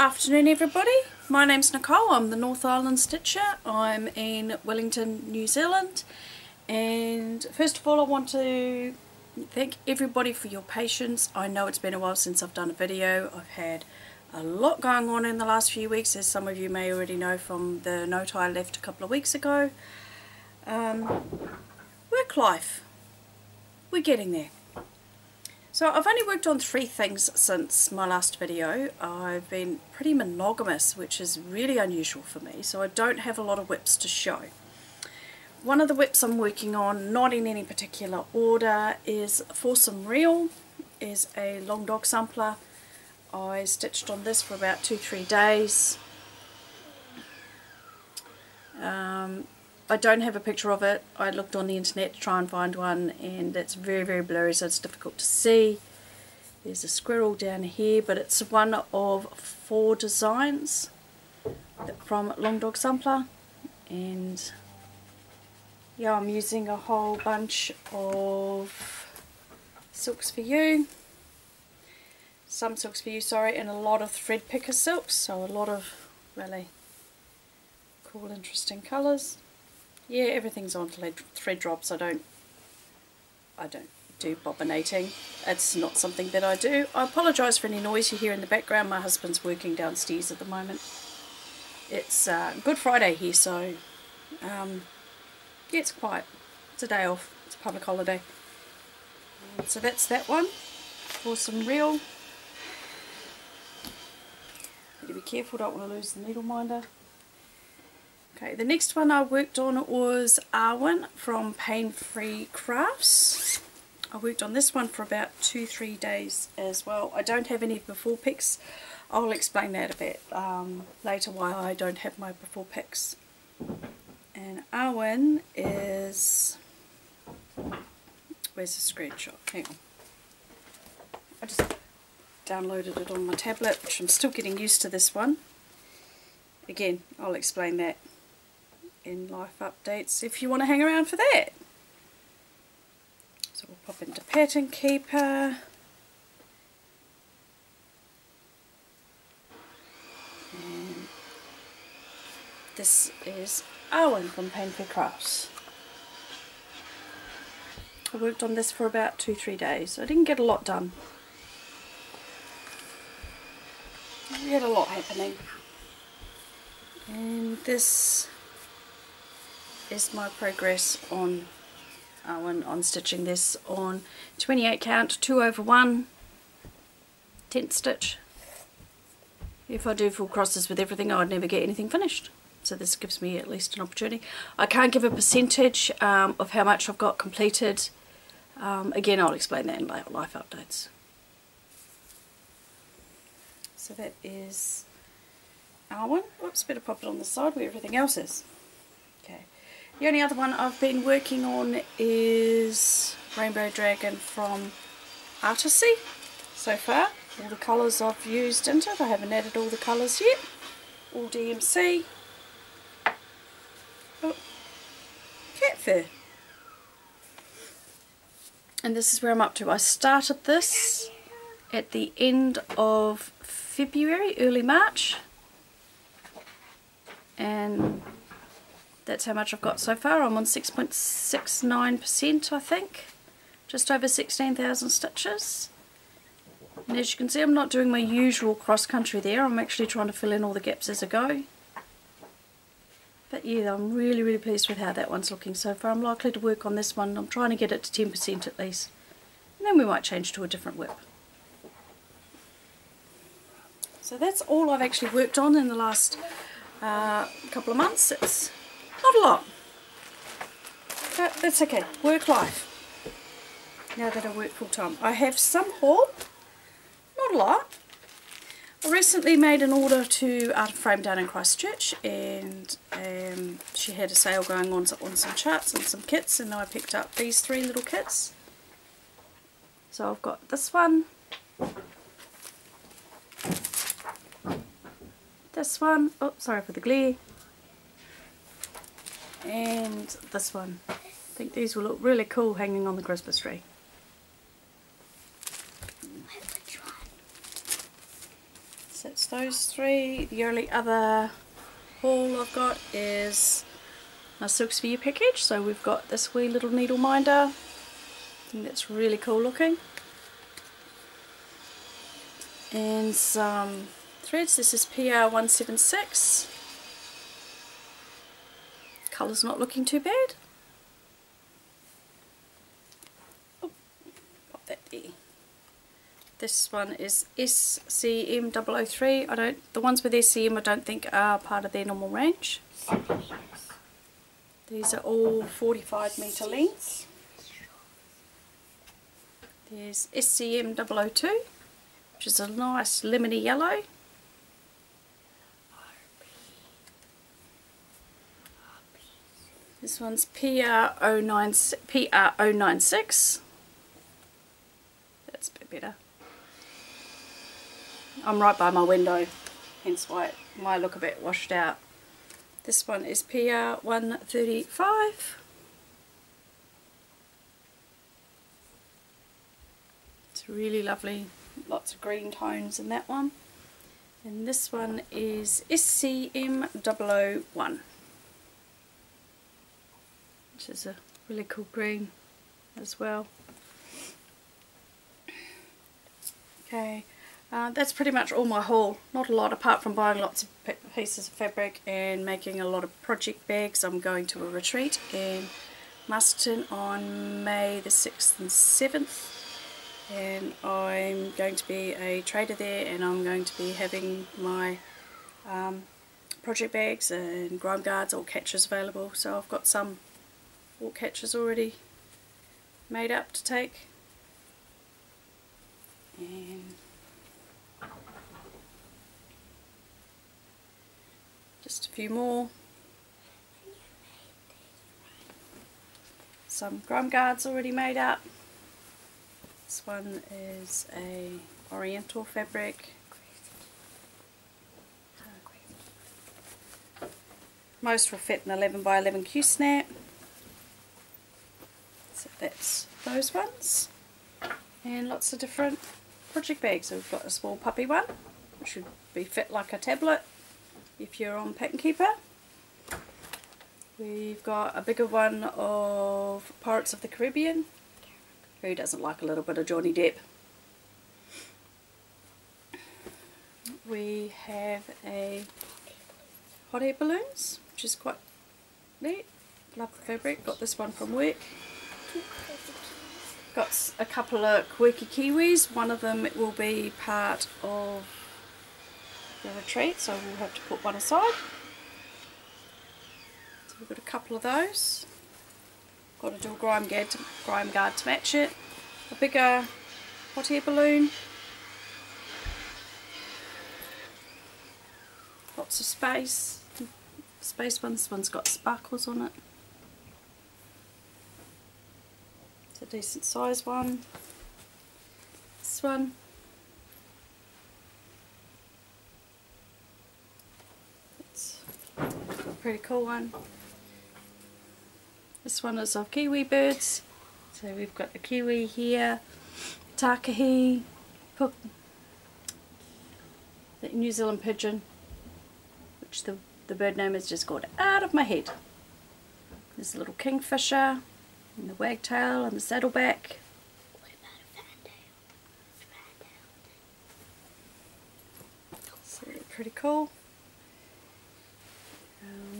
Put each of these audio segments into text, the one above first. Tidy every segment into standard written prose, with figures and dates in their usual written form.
Afternoon everybody, my name's Nicole, I'm the North Island Stitcher. I'm in Wellington, New Zealand, and first of all I want to thank everybody for your patience. I know it's been a while since I've done a video. I've had a lot going on in the last few weeks, as some of you may already know from the note I left a couple of weeks ago. Work life, we're getting there. So I've only worked on 3 things since my last video. I've been pretty monogamous, which is really unusual for me, so I don't have a lot of whips to show. One of the whips I'm working on, not in any particular order, is Foursome Reel, is a long dog sampler. I stitched on this for about 2-3 days. I don't have a picture of it. I looked on the internet to try and find one, and it's very blurry, so it's difficult to see. There's a squirrel down here, but it's one of 4 designs from Long Dog Sampler, and yeah, I'm using a whole bunch of silks for you, and a lot of thread picker silks, so a lot of really cool interesting colours. Yeah, everything's on thread drops. I don't do bobbinating. It's not something that I do. I apologise for any noise you hear in the background. My husband's working downstairs at the moment. It's Good Friday here, so yeah, it's quiet. It's a day off. It's a public holiday. So that's that one. Foursome Reel. Need to be careful, don't want to lose the needle minder. Okay, the next one I worked on was Arwen from Paine Free Crafts. I worked on this one for about 2-3 days as well. I don't have any before pics. I'll explain that a bit later why I don't have my before pics. And Arwen is... where's the screenshot? Hang on. I just downloaded it on my tablet, which I'm still getting used to this one. Again, I'll explain that in life updates if you want to hang around for that. So we'll pop into Pattern Keeper, and this is Arwen from Paine Free Crafts. I worked on this for about 2-3 days. I didn't get a lot done. We had a lot happening, and this is my progress on stitching this on 28 count 2/1 10th stitch. If I do full crosses with everything, I would never get anything finished, so this gives me at least an opportunity. I can't give a percentage of how much I've got completed. Again, I'll explain that in life updates. So that is Arwen. Whoops, better pop it on the side where everything else is. Okay. The only other one I've been working on is Rainbow Dragon from Artecy so far. All the colours I've used into it. I haven't added all the colours yet. All DMC. Oh, cat fur. And this is where I'm up to. I started this at the end of February, early March. And that's how much I've got so far. I'm on 6.69%, I think. Just over 16,000 stitches. And as you can see, I'm not doing my usual cross country there. I'm actually trying to fill in all the gaps as I go. But yeah, I'm really pleased with how that one's looking so far. I'm likely to work on this one. I'm trying to get it to 10% at least. And then we might change to a different whip. So that's all I've actually worked on in the last couple of months. It's not a lot, but that's okay. Work life. Now that I work full time, I have some haul, not a lot. I recently made an order to Art Frame down in Christchurch, and she had a sale going on some charts and some kits, and I picked up these 3 little kits. So I've got this one, this one, oh sorry for the glare, and this one. I think these will look really cool hanging on the Christmas tree. So it's those three. The only other haul I've got is a Silks For You package. So we've got this wee little needle minder. I think that's really cool looking. And some threads. This is PR176. Colour's not looking too bad. Oh, pop that there. This one is SCM003. The ones with SCM I don't think are part of their normal range. These are all 45 metre lengths. There's SCM002, which is a nice lemony yellow. This one's PR096. That's a bit better. I'm right by my window, hence why it might look a bit washed out. This one is PR135. It's really lovely, lots of green tones in that one. And this one is SCM001, which is a really cool green as well. Okay. That's pretty much all my haul. Not a lot apart from buying lots of pieces of fabric and making a lot of project bags. I'm going to a retreat in Masterton on May the 6th and 7th, and I'm going to be a trader there, and I'm going to be having my project bags and grime guards or catchers available. So I've got some all catchers already made up to take, and just a few more. Some grime guards already made up. This one is a oriental fabric. Most will fit an 11 by 11 Q snap. So that's those ones. And lots of different project bags. So we've got a small puppy one, which should be fit like a tablet if you're on Pack and Keeper. We've got a bigger one of Pirates of the Caribbean. Who doesn't like a little bit of Johnny Depp? We have a hot air balloons, which is quite neat. Love the fabric. Got this one from work. Got a couple of quirky kiwis. One of them will be part of the retreat, so we'll have to put one aside. So we've got a couple of those. Got to do a grime guard to match it. A bigger hot air balloon. Lots of space. Space one. This one's got sparkles on it. It's a decent size one. This one. It's a pretty cool one. This one is of kiwi birds. So we've got the kiwi here, takahi, the New Zealand pigeon, which the bird name has just got out of my head. There's a little kingfisher, and the wagtail, and the saddleback. What about a fantail? So they're pretty cool.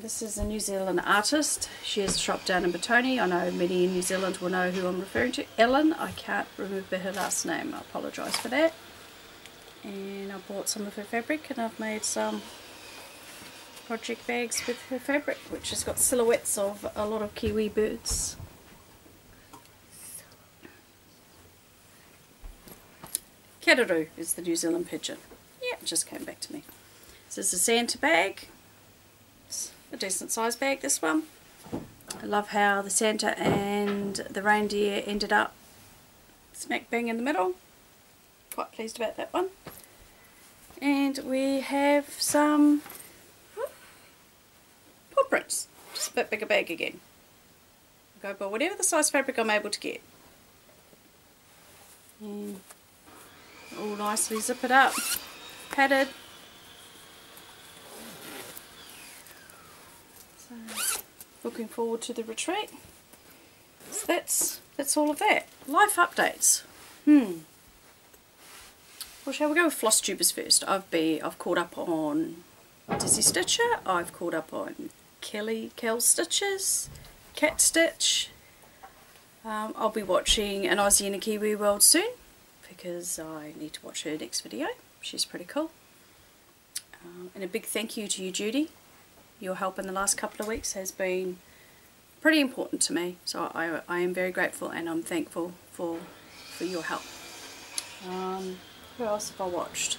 This is a New Zealand artist. She has a shop down in Batoni. I know many in New Zealand will know who I'm referring to. Ellen. I can't remember her last name. I apologise for that. And I bought some of her fabric, and I've made some project bags with her fabric, which has got silhouettes of a lot of kiwi birds. Kararu is the New Zealand pigeon. Yeah, it just came back to me. This is a Santa bag. It's a decent size bag, this one. I love how the Santa and the reindeer ended up smack bang in the middle. Quite pleased about that one. And we have some paw prints. Just a bit bigger bag again. I'll go by whatever the size fabric I'm able to get. And all nicely zip it up, padded, So, looking forward to the retreat. So that's all of that. Life updates. Well, shall we go with FlossTubers first? I've caught up on Dizzy Stitcher. I've caught up on Kel Stitches, Cat Stitch. I'll be watching an Aussie and a Kiwi World soon because I need to watch her next video. She's pretty cool. And a big thank you to you, Judy. Your help in the last couple of weeks has been pretty important to me. So I am very grateful and I'm thankful for your help. Who else have I watched?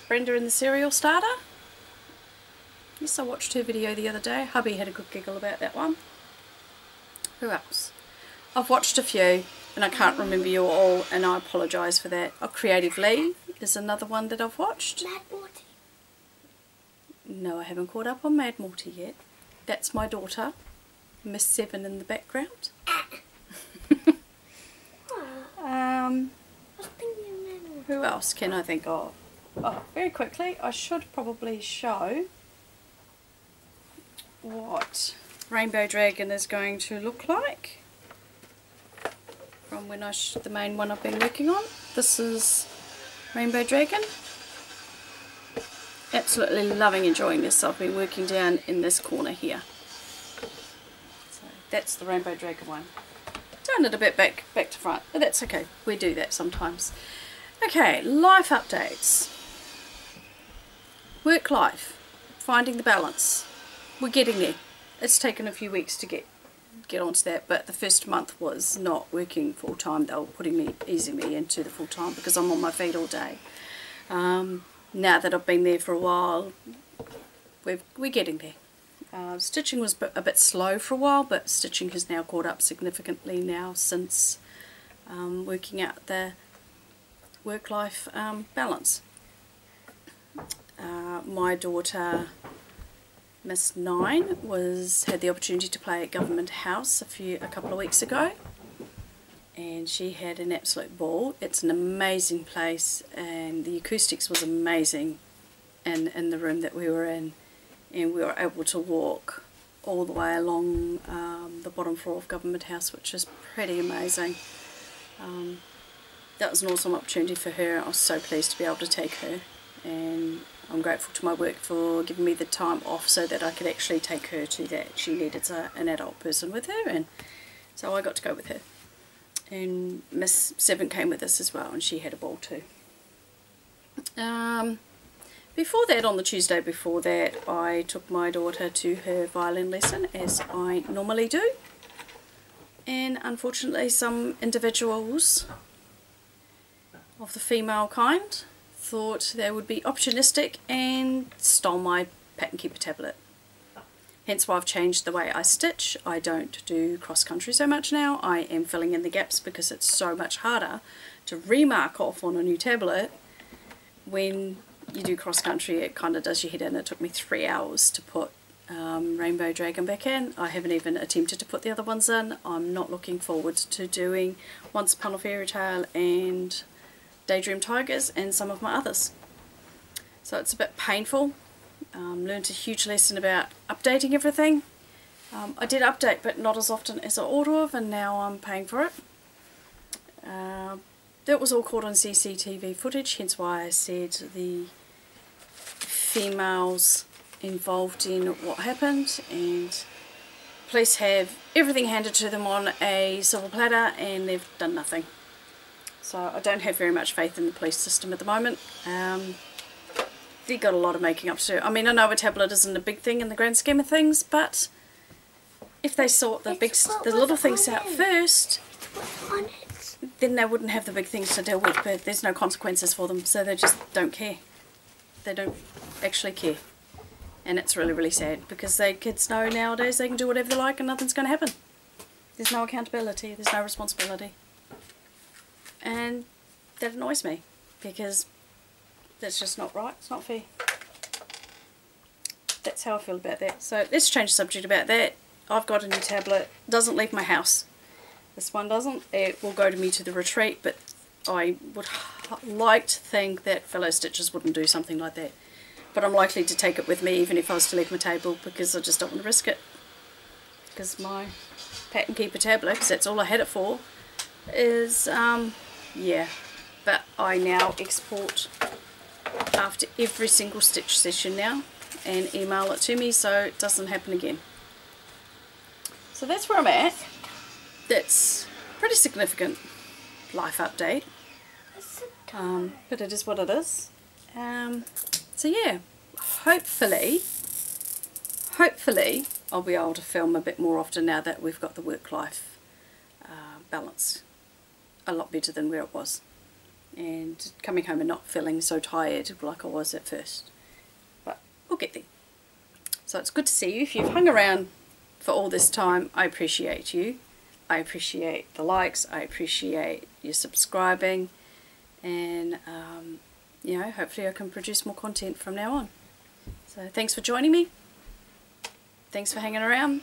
Brenda and the Cereal Starter. Yes, I watched her video the other day. Hubby had a good giggle about that one. Who else? I've watched a few and I can't remember you all and I apologise for that. Oh, Creative Lee is another one that I've watched. Mad Morty. No, I haven't caught up on Mad Morty yet. That's my daughter, Miss Seven in the background. Who else can I think of? Oh, very quickly, I should probably show what Rainbow Dragon is going to look like from when the main one I've been working on. This is Rainbow Dragon. Absolutely loving enjoying this. I've been working down in this corner here. So that's the Rainbow Dragon one. Done it a bit back to front, but that's okay. We do that sometimes. Okay, life updates. Work life. Finding the balance. We're getting there. It's taken a few weeks to get onto that, but the first month was not working full time. They were easing me into the full time because I'm on my feet all day. Now that I've been there for a while, we're getting there. Stitching was a bit slow for a while, but stitching has now caught up significantly now since working out the work-life balance. My daughter, Miss 9, had the opportunity to play at Government House a couple of weeks ago, and she had an absolute ball. It's an amazing place, and the acoustics was amazing in the room that we were in, and we were able to walk all the way along the bottom floor of Government House, which is pretty amazing. That was an awesome opportunity for her. I was so pleased to be able to take her, and I'm grateful to my work for giving me the time off so that I could actually take her to that. She needed an adult person with her, and so I got to go with her. And Miss 7 came with us as well, and she had a ball too. Before that, on the Tuesday before that, I took my daughter to her violin lesson, as I normally do. And unfortunately, some individuals of the female kind thought they would be opportunistic and stole my pattern keeper tablet. Hence why I've changed the way I stitch. I don't do cross country so much now. I am filling in the gaps because it's so much harder to remark off on a new tablet. When you do cross country, it kind of does your head in. It took me 3 hours to put Rainbow Dragon back in. I haven't even attempted to put the other ones in. I'm not looking forward to doing Once Upon a Fairy Tale and Daydream Tigers and some of my others. So it's a bit painful. Learned a huge lesson about updating everything. I did update, but not as often as I ought to have, and now I'm paying for it. That was all caught on CCTV footage, hence why I said the females involved in what happened, and police have everything handed to them on a silver platter and they've done nothing. So I don't have very much faith in the police system at the moment. They've got a lot of making up to do. I mean, I know a tablet isn't a big thing in the grand scheme of things, but if they sort the little things out first, then they wouldn't have the big things to deal with, but there's no consequences for them, so they just don't care. They don't actually care. And it's really, really sad, because kids know nowadays they can do whatever they like and nothing's going to happen. There's no accountability, there's no responsibility. And that annoys me, because that's just not right, it's not fair. That's how I feel about that. So let's change the subject about that. I've got a new tablet, doesn't leave my house. This one doesn't. It will go to me to the retreat, but I would like to think that fellow stitchers wouldn't do something like that. but I'm likely to take it with me even if I was to leave my table, because I just don't want to risk it. Because my pattern keeper tablet, because that's all I had it for, is yeah, but I now export after every single stitch session now and email it to me so it doesn't happen again. So that's where I'm at. That's pretty significant life update, but it is what it is. So yeah, hopefully I'll be able to film a bit more often now that we've got the work-life balance a lot better than where it was, and coming home and not feeling so tired like I was at first, but we'll get there. So it's good to see you. If you've hung around for all this time, I appreciate you. I appreciate the likes, I appreciate you subscribing, and you know, hopefully I can produce more content from now on. So thanks for joining me, thanks for hanging around,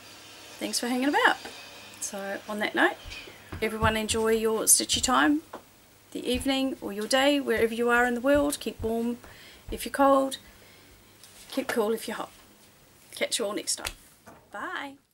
thanks for hanging about. So on that note, everyone enjoy your stitchy time, the evening or your day, wherever you are in the world. Keep warm if you're cold, keep cool if you're hot. Catch you all next time. Bye.